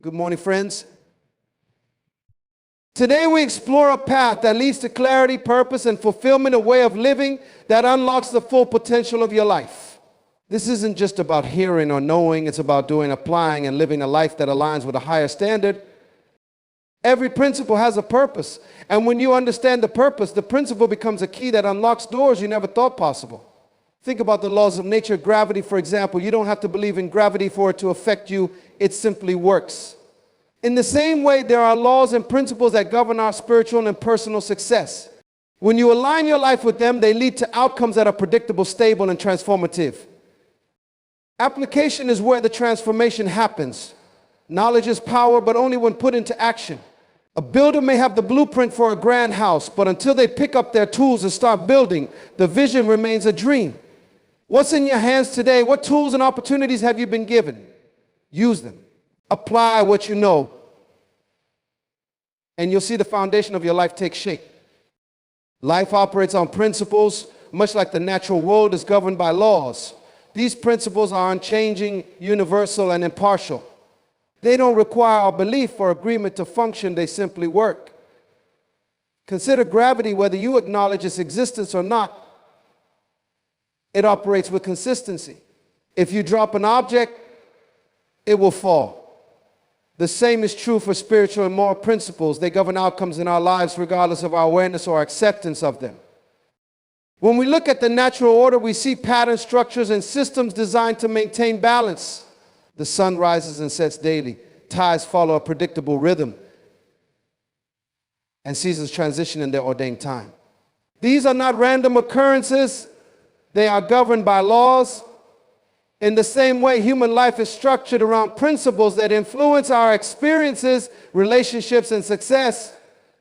Good morning, friends. Today we explore a path that leads to clarity, purpose, and fulfillment, a way of living that unlocks the full potential of your life. This isn't just about hearing or knowing, it's about doing, applying, and living a life that aligns with a higher standard. Every principle has a purpose, and when you understand the purpose, the principle becomes a key that unlocks doors you never thought possible. Think about the laws of nature. Gravity, for example. You don't have to believe in gravity for it to affect you. It simply works. In the same way, there are laws and principles that govern our spiritual and personal success. When you align your life with them, they lead to outcomes that are predictable, stable, and transformative. Application is where the transformation happens. Knowledge is power, but only when put into action. A builder may have the blueprint for a grand house, but until they pick up their tools and start building, the vision remains a dream. What's in your hands today? What tools and opportunities have you been given? Use them. Apply what you know, and you'll see the foundation of your life take shape. Life operates on principles, much like the natural world is governed by laws. These principles are unchanging, universal, and impartial. They don't require our belief or agreement to function, they simply work. Consider gravity. Whether you acknowledge its existence or not, it operates with consistency. If you drop an object, it will fall. The same is true for spiritual and moral principles. They govern outcomes in our lives regardless of our awareness or acceptance of them. When we look at the natural order, we see patterns, structures, and systems designed to maintain balance. The sun rises and sets daily. Tides follow a predictable rhythm, and seasons transition in their ordained time. These are not random occurrences. They are governed by laws. In the same way, human life is structured around principles that influence our experiences, relationships, and success.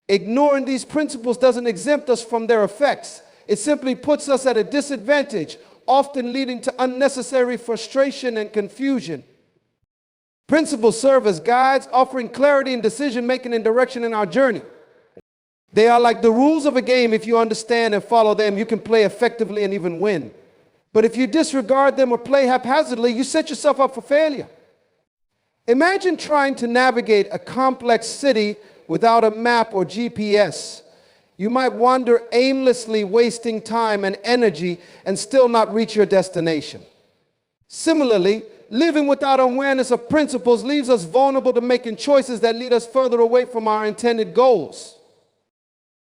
Ignoring these principles doesn't exempt us from their effects. It simply puts us at a disadvantage, often leading to unnecessary frustration and confusion. Principles serve as guides, offering clarity in decision-making and direction in our journey. They are like the rules of a game. If you understand and follow them, you can play effectively and even win. But if you disregard them or play haphazardly, you set yourself up for failure. Imagine trying to navigate a complex city without a map or GPS. You might wander aimlessly, wasting time and energy, and still not reach your destination. Similarly, living without awareness of principles leaves us vulnerable to making choices that lead us further away from our intended goals.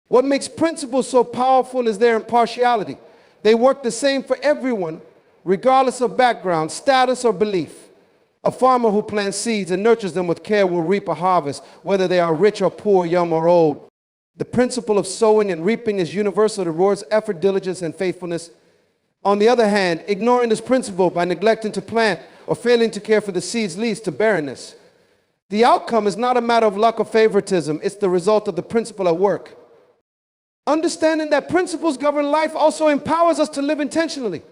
What makes principles so powerful is their impartiality. They work the same for everyone, regardless of background, status, or belief. A farmer who plants seeds and nurtures them with care will reap a harvest, whether they are rich or poor, young or old. The principle of sowing and reaping is universal. It rewards effort, diligence, and faithfulness. On the other hand, ignoring this principle by neglecting to plant or failing to care for the seeds leads to barrenness. The outcome is not a matter of luck or favoritism. It's the result of the principle at work. Understanding that principles govern life also empowers us to live intentionally.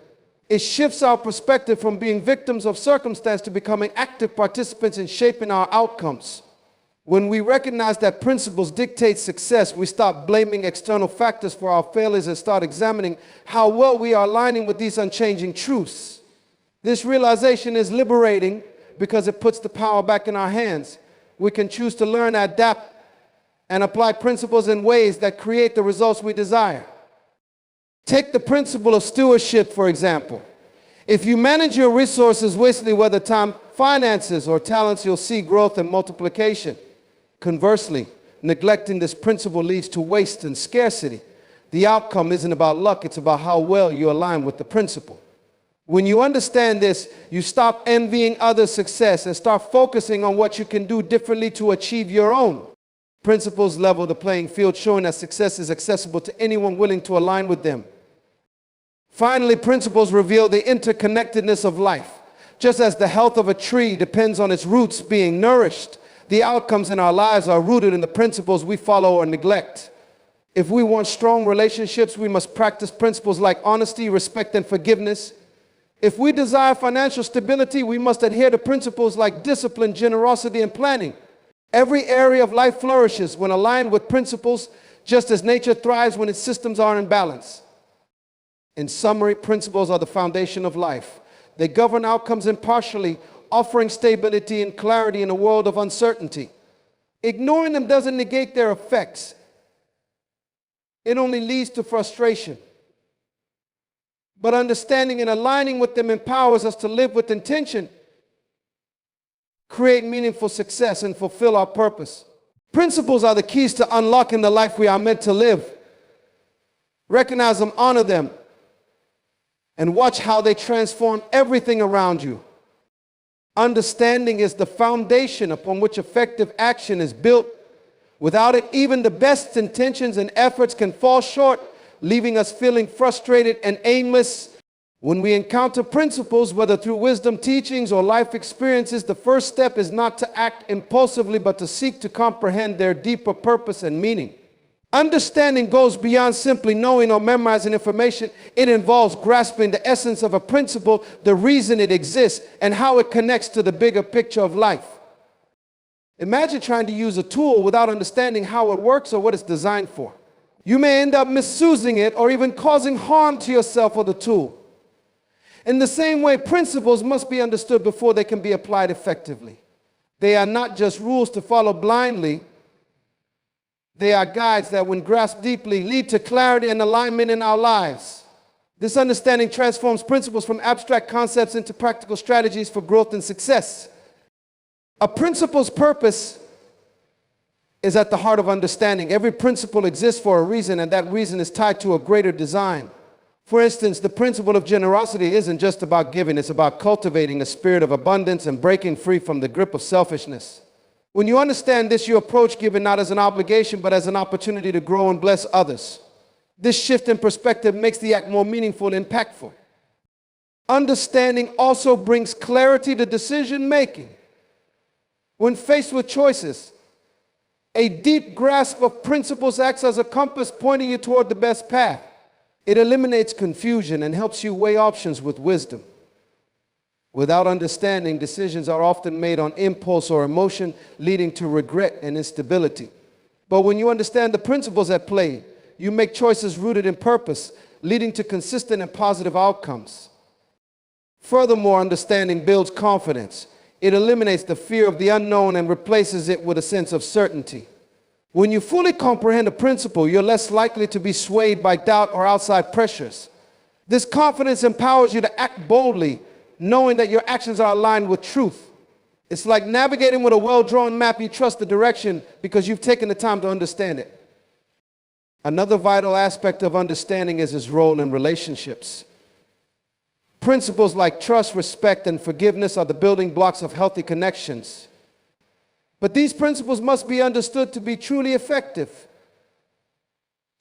It shifts our perspective from being victims of circumstance to becoming active participants in shaping our outcomes. When we recognize that principles dictate success, we stop blaming external factors for our failures and start examining how well we are aligning with these unchanging truths. This realization is liberating because it puts the power back in our hands. We can choose to learn, adapt, and apply principles in ways that create the results we desire. Take the principle of stewardship, for example. If you manage your resources wastely, whether time, finances, or talents, you'll see growth and multiplication. Conversely, neglecting this principle leads to waste and scarcity. The outcome isn't about luck, it's about how well you align with the principle. When you understand this, you stop envying others' success and start focusing on what you can do differently to achieve your own. Principles level the playing field, showing that success is accessible to anyone willing to align with them. Finally, principles reveal the interconnectedness of life. Just as the health of a tree depends on its roots being nourished, the outcomes in our lives are rooted in the principles we follow or neglect. If we want strong relationships, we must practice principles like honesty, respect, and forgiveness. If we desire financial stability, we must adhere to principles like discipline, generosity, and planning. Every area of life flourishes when aligned with principles, just as nature thrives when its systems are in balance. In summary, principles are the foundation of life. They govern outcomes impartially, offering stability and clarity in a world of uncertainty. Ignoring them doesn't negate their effects. It only leads to frustration. But understanding and aligning with them empowers us to live with intention, create meaningful success, and fulfill our purpose. Principles are the keys to unlocking the life we are meant to live. Recognize them, honor them, and watch how they transform everything around you. Understanding is the foundation upon which effective action is built. Without it, even the best intentions and efforts can fall short, leaving us feeling frustrated and aimless. When we encounter principles, whether through wisdom teachings or life experiences, the first step is not to act impulsively, but to seek to comprehend their deeper purpose and meaning. Understanding goes beyond simply knowing or memorizing information. It involves grasping the essence of a principle, the reason it exists, and how it connects to the bigger picture of life. Imagine trying to use a tool without understanding how it works or what it's designed for. You may end up misusing it or even causing harm to yourself or the tool. In the same way, principles must be understood before they can be applied effectively. They are not just rules to follow blindly. They are guides that, when grasped deeply, lead to clarity and alignment in our lives. This understanding transforms principles from abstract concepts into practical strategies for growth and success. A principle's purpose is at the heart of understanding. Every principle exists for a reason, and that reason is tied to a greater design. For instance, the principle of generosity isn't just about giving, it's about cultivating a spirit of abundance and breaking free from the grip of selfishness. When you understand this, you approach giving not as an obligation, but as an opportunity to grow and bless others. This shift in perspective makes the act more meaningful and impactful. Understanding also brings clarity to decision making. When faced with choices, a deep grasp of principles acts as a compass pointing you toward the best path. It eliminates confusion and helps you weigh options with wisdom. Without understanding, decisions are often made on impulse or emotion, leading to regret and instability. But when you understand the principles at play, you make choices rooted in purpose, leading to consistent and positive outcomes. Furthermore, understanding builds confidence. It eliminates the fear of the unknown and replaces it with a sense of certainty. When you fully comprehend a principle, you're less likely to be swayed by doubt or outside pressures. This confidence empowers you to act boldly, knowing that your actions are aligned with truth. It's like navigating with a well-drawn map. You trust the direction because you've taken the time to understand it. Another vital aspect of understanding is its role in relationships. Principles like trust, respect, and forgiveness are the building blocks of healthy connections. But these principles must be understood to be truly effective.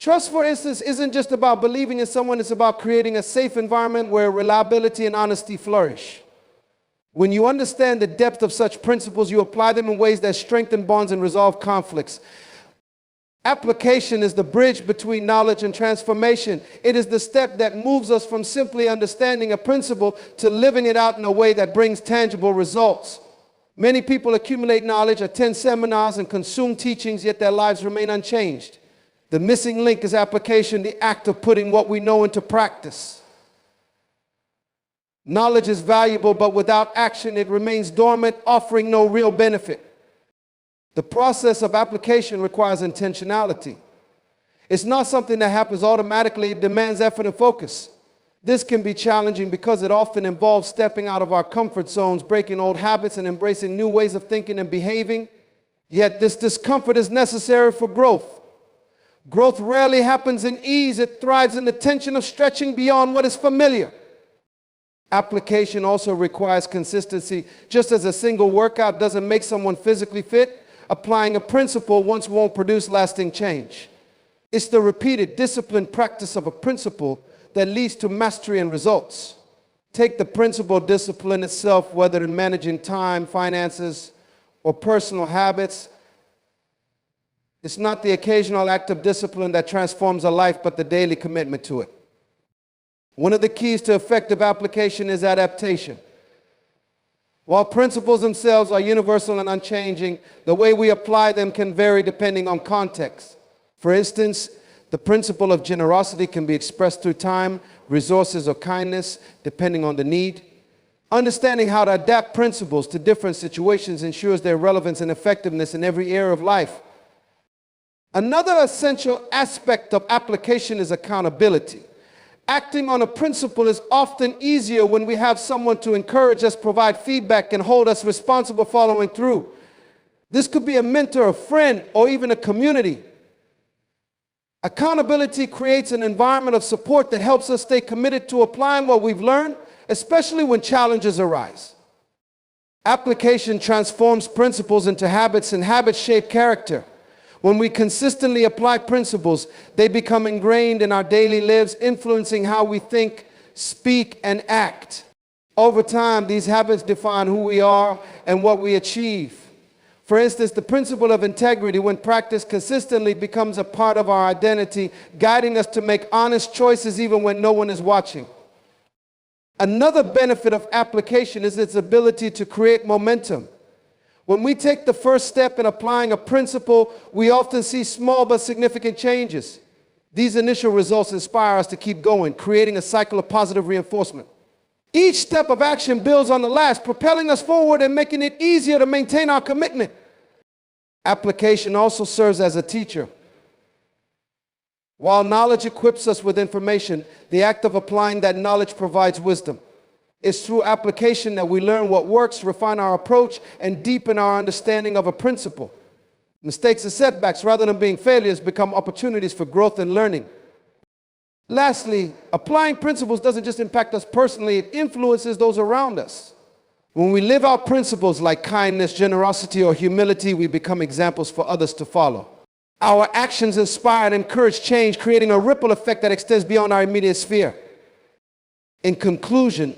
Trust, for instance, isn't just about believing in someone, it's about creating a safe environment where reliability and honesty flourish. When you understand the depth of such principles, you apply them in ways that strengthen bonds and resolve conflicts. Application is the bridge between knowledge and transformation. It is the step that moves us from simply understanding a principle to living it out in a way that brings tangible results. Many people accumulate knowledge, attend seminars, and consume teachings, yet their lives remain unchanged. The missing link is application, the act of putting what we know into practice. Knowledge is valuable, but without action, it remains dormant, offering no real benefit. The process of application requires intentionality. It's not something that happens automatically. It demands effort and focus. This can be challenging because it often involves stepping out of our comfort zones, breaking old habits, and embracing new ways of thinking and behaving. Yet this discomfort is necessary for growth. Growth rarely happens in ease. It thrives in the tension of stretching beyond what is familiar. Application also requires consistency. Just as a single workout doesn't make someone physically fit, applying a principle once won't produce lasting change. It's the repeated, disciplined practice of a principle that leads to mastery and results. Take the principle of discipline itself, whether in managing time, finances, or personal habits. It's not the occasional act of discipline that transforms a life, but the daily commitment to it. One of the keys to effective application is adaptation. While principles themselves are universal and unchanging, the way we apply them can vary depending on context. For instance, the principle of generosity can be expressed through time, resources, or kindness, depending on the need. Understanding how to adapt principles to different situations ensures their relevance and effectiveness in every area of life. Another essential aspect of application is accountability. Acting on a principle is often easier when we have someone to encourage us, provide feedback, and hold us responsible for following through. This could be a mentor, a friend, or even a community. Accountability creates an environment of support that helps us stay committed to applying what we've learned, especially when challenges arise. Application transforms principles into habits, and habits shape character. When we consistently apply principles, they become ingrained in our daily lives, influencing how we think, speak, and act. Over time, these habits define who we are and what we achieve. For instance, the principle of integrity, when practiced consistently, becomes a part of our identity, guiding us to make honest choices even when no one is watching. Another benefit of application is its ability to create momentum. When we take the first step in applying a principle, we often see small but significant changes. These initial results inspire us to keep going, creating a cycle of positive reinforcement. Each step of action builds on the last, propelling us forward and making it easier to maintain our commitment. Application also serves as a teacher. While knowledge equips us with information, the act of applying that knowledge provides wisdom. It's through application that we learn what works, refine our approach, and deepen our understanding of a principle. Mistakes and setbacks, rather than being failures, become opportunities for growth and learning. Lastly, applying principles doesn't just impact us personally, it influences those around us. When we live out principles like kindness, generosity, or humility, we become examples for others to follow. Our actions inspire and encourage change, creating a ripple effect that extends beyond our immediate sphere. In conclusion,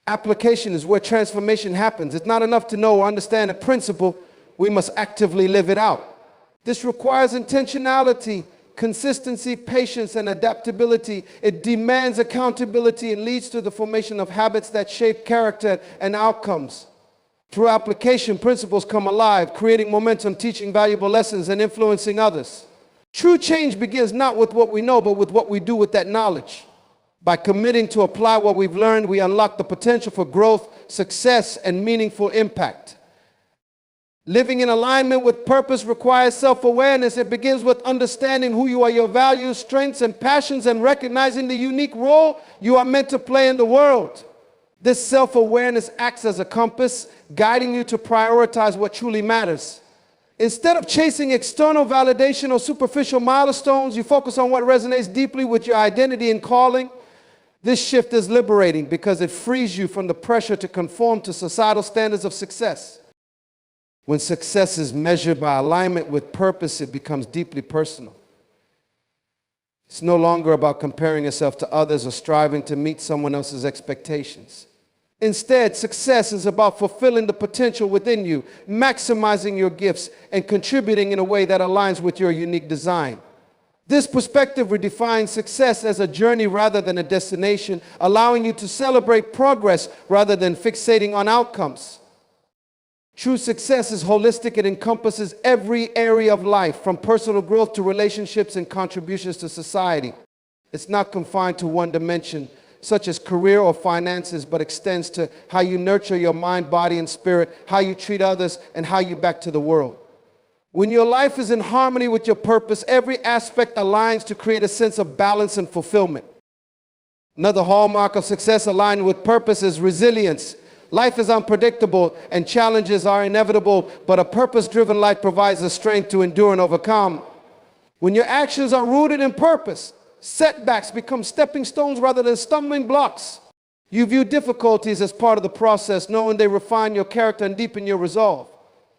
application is where transformation happens. It's not enough to know or understand a principle, we must actively live it out. This requires intentionality, consistency, patience, and adaptability. It demands accountability and leads to the formation of habits that shape character and outcomes. Through application, principles come alive, creating momentum, teaching valuable lessons, and influencing others. True change begins not with what we know, but with what we do with that knowledge. By committing to apply what we've learned, we unlock the potential for growth, success, and meaningful impact. Living in alignment with purpose requires self-awareness. It begins with understanding who you are, your values, strengths, and passions, and recognizing the unique role you are meant to play in the world. This self-awareness acts as a compass, guiding you to prioritize what truly matters. Instead of chasing external validation or superficial milestones, you focus on what resonates deeply with your identity and calling. This shift is liberating because it frees you from the pressure to conform to societal standards of success. When success is measured by alignment with purpose, it becomes deeply personal. It's no longer about comparing yourself to others or striving to meet someone else's expectations. Instead, success is about fulfilling the potential within you, maximizing your gifts, and contributing in a way that aligns with your unique design. This perspective redefines success as a journey rather than a destination, allowing you to celebrate progress rather than fixating on outcomes. True success is holistic. It encompasses every area of life, from personal growth to relationships and contributions to society. It's not confined to one dimension, such as career or finances, but extends to how you nurture your mind, body, and spirit, how you treat others, and how you back to the world. When your life is in harmony with your purpose, every aspect aligns to create a sense of balance and fulfillment. Another hallmark of success aligned with purpose is resilience. Life is unpredictable and challenges are inevitable, but a purpose-driven life provides the strength to endure and overcome. When your actions are rooted in purpose, setbacks become stepping stones rather than stumbling blocks. You view difficulties as part of the process, knowing they refine your character and deepen your resolve.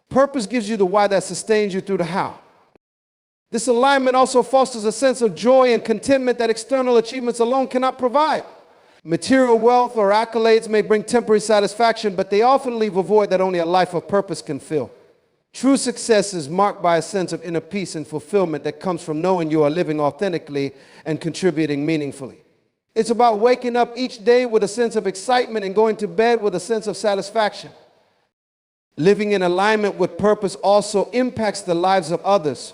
Purpose gives you the why that sustains you through the how. This alignment also fosters a sense of joy and contentment that external achievements alone cannot provide. Material wealth or accolades may bring temporary satisfaction, but they often leave a void that only a life of purpose can fill. True success is marked by a sense of inner peace and fulfillment that comes from knowing you are living authentically and contributing meaningfully. It's about waking up each day with a sense of excitement and going to bed with a sense of satisfaction. Living in alignment with purpose also impacts the lives of others.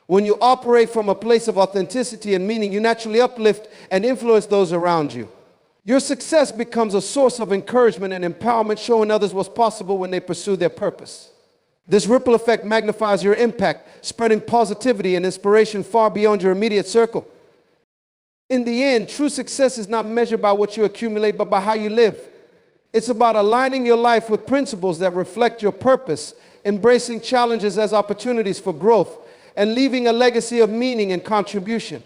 When you operate from a place of authenticity and meaning, you naturally uplift and influence those around you. Your success becomes a source of encouragement and empowerment, showing others what's possible when they pursue their purpose. This ripple effect magnifies your impact, spreading positivity and inspiration far beyond your immediate circle. In the end, true success is not measured by what you accumulate, but by how you live. It's about aligning your life with principles that reflect your purpose, embracing challenges as opportunities for growth, and leaving a legacy of meaning and contribution.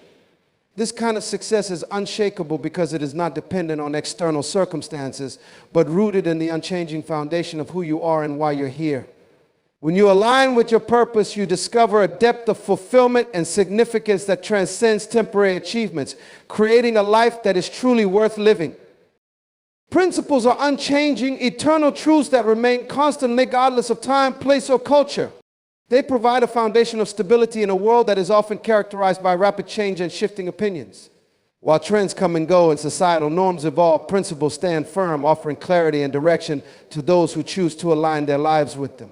This kind of success is unshakable because it is not dependent on external circumstances, but rooted in the unchanging foundation of who you are and why you're here. When you align with your purpose, you discover a depth of fulfillment and significance that transcends temporary achievements, creating a life that is truly worth living. Principles are unchanging, eternal truths that remain constant regardless of time, place, or culture. They provide a foundation of stability in a world that is often characterized by rapid change and shifting opinions. While trends come and go and societal norms evolve, principles stand firm, offering clarity and direction to those who choose to align their lives with them.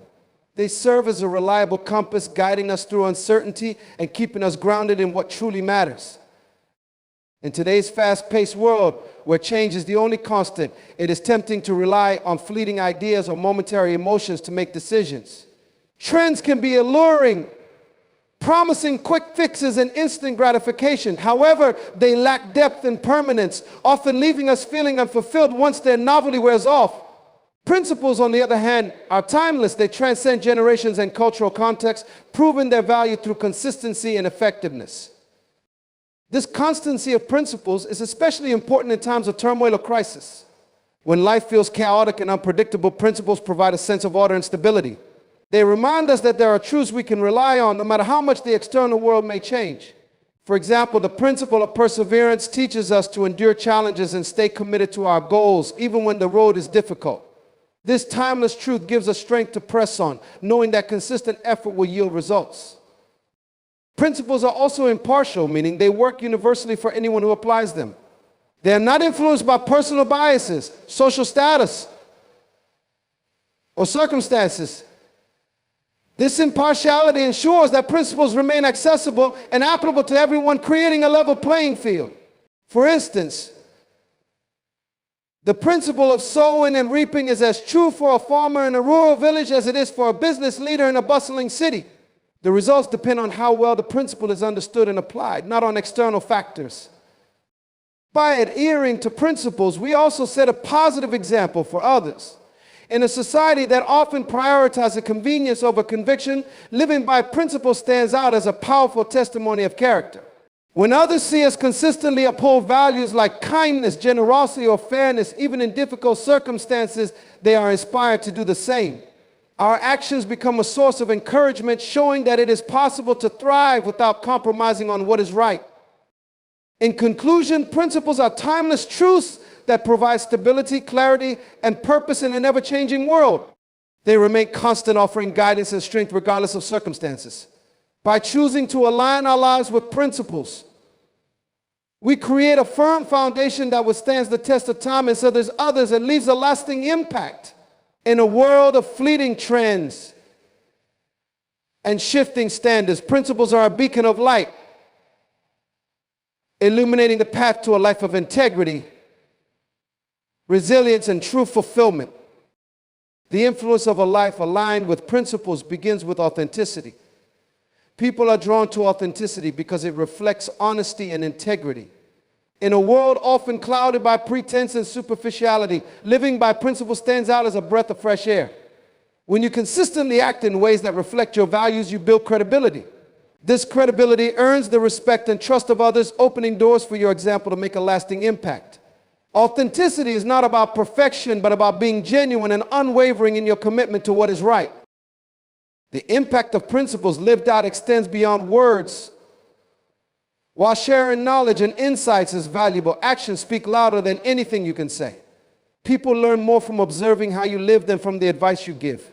They serve as a reliable compass, guiding us through uncertainty and keeping us grounded in what truly matters. In today's fast-paced world, where change is the only constant, it is tempting to rely on fleeting ideas or momentary emotions to make decisions. Trends can be alluring, promising quick fixes and instant gratification. However, they lack depth and permanence, often leaving us feeling unfulfilled once their novelty wears off. Principles, on the other hand, are timeless. They transcend generations and cultural contexts, proving their value through consistency and effectiveness. This constancy of principles is especially important in times of turmoil or crisis. When life feels chaotic and unpredictable, principles provide a sense of order and stability. They remind us that there are truths we can rely on no matter how much the external world may change. For example, the principle of perseverance teaches us to endure challenges and stay committed to our goals, even when the road is difficult. This timeless truth gives us strength to press on, knowing that consistent effort will yield results. Principles are also impartial, meaning they work universally for anyone who applies them. They are not influenced by personal biases, social status, or circumstances. This impartiality ensures that principles remain accessible and applicable to everyone, creating a level playing field. For instance, the principle of sowing and reaping is as true for a farmer in a rural village as it is for a business leader in a bustling city. The results depend on how well the principle is understood and applied, not on external factors. By adhering to principles, we also set a positive example for others. In a society that often prioritizes convenience over conviction, living by principle stands out as a powerful testimony of character. When others see us consistently uphold values like kindness, generosity, or fairness, even in difficult circumstances, they are inspired to do the same. Our actions become a source of encouragement, showing that it is possible to thrive without compromising on what is right. In conclusion, principles are timeless truths that provide stability, clarity, and purpose in an ever-changing world. They remain constant, offering guidance and strength regardless of circumstances. By choosing to align our lives with principles, we create a firm foundation that withstands the test of time and serves others and leaves a lasting impact. In a world of fleeting trends and shifting standards, principles are a beacon of light, illuminating the path to a life of integrity, resilience, and true fulfillment. The influence of a life aligned with principles begins with authenticity. People are drawn to authenticity because it reflects honesty and integrity. In a world often clouded by pretense and superficiality, living by principle stands out as a breath of fresh air. When you consistently act in ways that reflect your values, you build credibility. This credibility earns the respect and trust of others, opening doors for your example to make a lasting impact. Authenticity is not about perfection, but about being genuine and unwavering in your commitment to what is right. The impact of principles lived out extends beyond words. While sharing knowledge and insights is valuable, actions speak louder than anything you can say. People learn more from observing how you live than from the advice you give.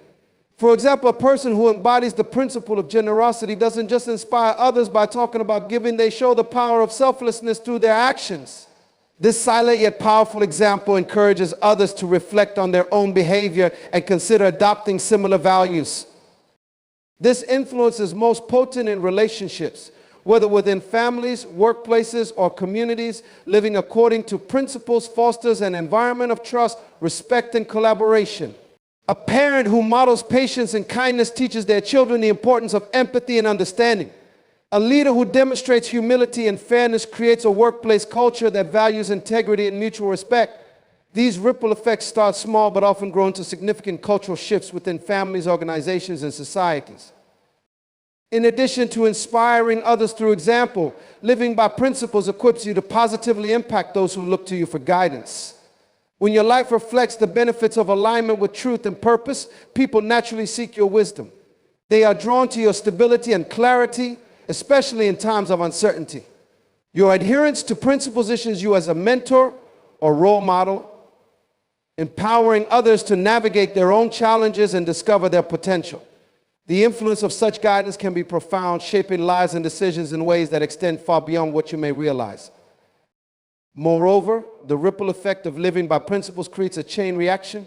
For example, a person who embodies the principle of generosity doesn't just inspire others by talking about giving, they show the power of selflessness through their actions. This silent yet powerful example encourages others to reflect on their own behavior and consider adopting similar values. This influence is most potent in relationships, whether within families, workplaces, or communities. Living according to principles fosters an environment of trust, respect, and collaboration. A parent who models patience and kindness teaches their children the importance of empathy and understanding. A leader who demonstrates humility and fairness creates a workplace culture that values integrity and mutual respect. These ripple effects start small but often grow into significant cultural shifts within families, organizations, and societies. In addition to inspiring others through example, living by principles equips you to positively impact those who look to you for guidance. When your life reflects the benefits of alignment with truth and purpose, people naturally seek your wisdom. They are drawn to your stability and clarity, especially in times of uncertainty. Your adherence to principles positions you as a mentor or role model, empowering others to navigate their own challenges and discover their potential. The influence of such guidance can be profound, shaping lives and decisions in ways that extend far beyond what you may realize. Moreover, the ripple effect of living by principles creates a chain reaction.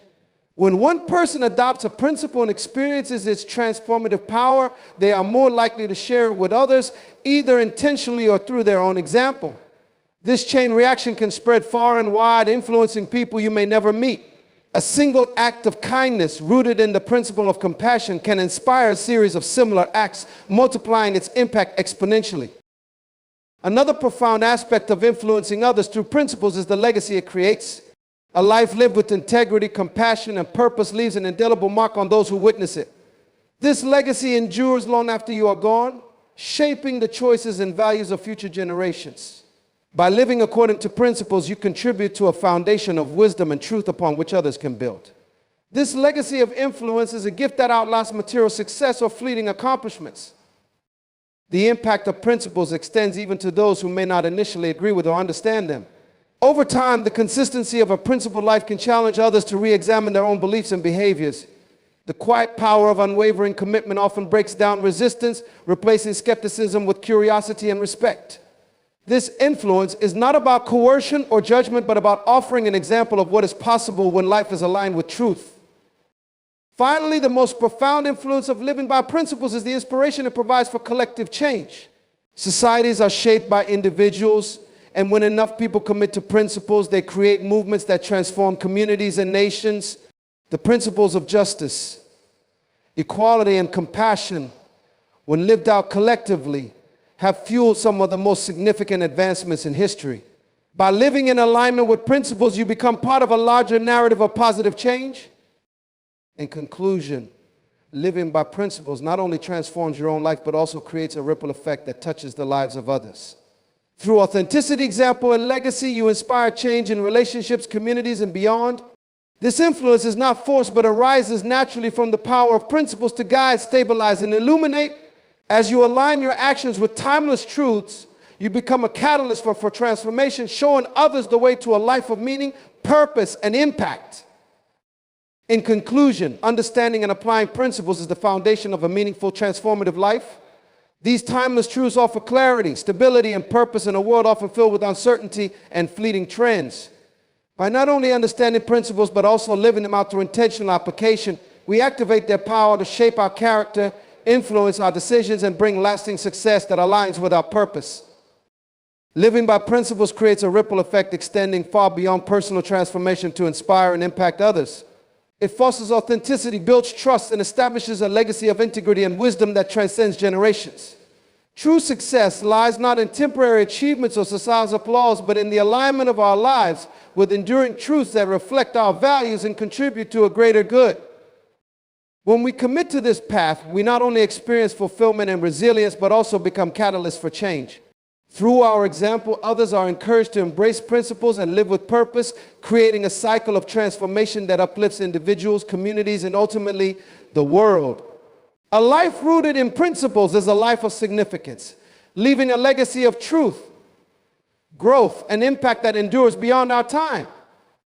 When one person adopts a principle and experiences its transformative power, they are more likely to share it with others, either intentionally or through their own example. This chain reaction can spread far and wide, influencing people you may never meet. A single act of kindness rooted in the principle of compassion can inspire a series of similar acts, multiplying its impact exponentially. Another profound aspect of influencing others through principles is the legacy it creates. A life lived with integrity, compassion, and purpose leaves an indelible mark on those who witness it. This legacy endures long after you are gone, shaping the choices and values of future generations. By living according to principles, you contribute to a foundation of wisdom and truth upon which others can build. This legacy of influence is a gift that outlasts material success or fleeting accomplishments. The impact of principles extends even to those who may not initially agree with or understand them. Over time, the consistency of a principled life can challenge others to re-examine their own beliefs and behaviors. The quiet power of unwavering commitment often breaks down resistance, replacing skepticism with curiosity and respect. This influence is not about coercion or judgment, but about offering an example of what is possible when life is aligned with truth. Finally, the most profound influence of living by principles is the inspiration it provides for collective change. Societies are shaped by individuals, and when enough people commit to principles, they create movements that transform communities and nations. The principles of justice, equality, and compassion, when lived out collectively, have fueled some of the most significant advancements in history. By living in alignment with principles, you become part of a larger narrative of positive change. In conclusion, living by principles not only transforms your own life, but also creates a ripple effect that touches the lives of others. Through authenticity, example, and legacy, you inspire change in relationships, communities, and beyond. This influence is not forced, but arises naturally from the power of principles to guide, stabilize, and illuminate. As you align your actions with timeless truths, you become a catalyst for transformation, showing others the way to a life of meaning, purpose, and impact. In conclusion, understanding and applying principles is the foundation of a meaningful, transformative life. These timeless truths offer clarity, stability, and purpose in a world often filled with uncertainty and fleeting trends. By not only understanding principles, but also living them out through intentional application, we activate their power to shape our character, influence our decisions, and bring lasting success that aligns with our purpose. Living by principles creates a ripple effect extending far beyond personal transformation to inspire and impact others. It fosters authenticity, builds trust, and establishes a legacy of integrity and wisdom that transcends generations. True success lies not in temporary achievements or societal applause, but in the alignment of our lives with enduring truths that reflect our values and contribute to a greater good. When we commit to this path, we not only experience fulfillment and resilience, but also become catalysts for change. Through our example, others are encouraged to embrace principles and live with purpose, creating a cycle of transformation that uplifts individuals, communities, and ultimately the world. A life rooted in principles is a life of significance, leaving a legacy of truth, growth, and impact that endures beyond our time.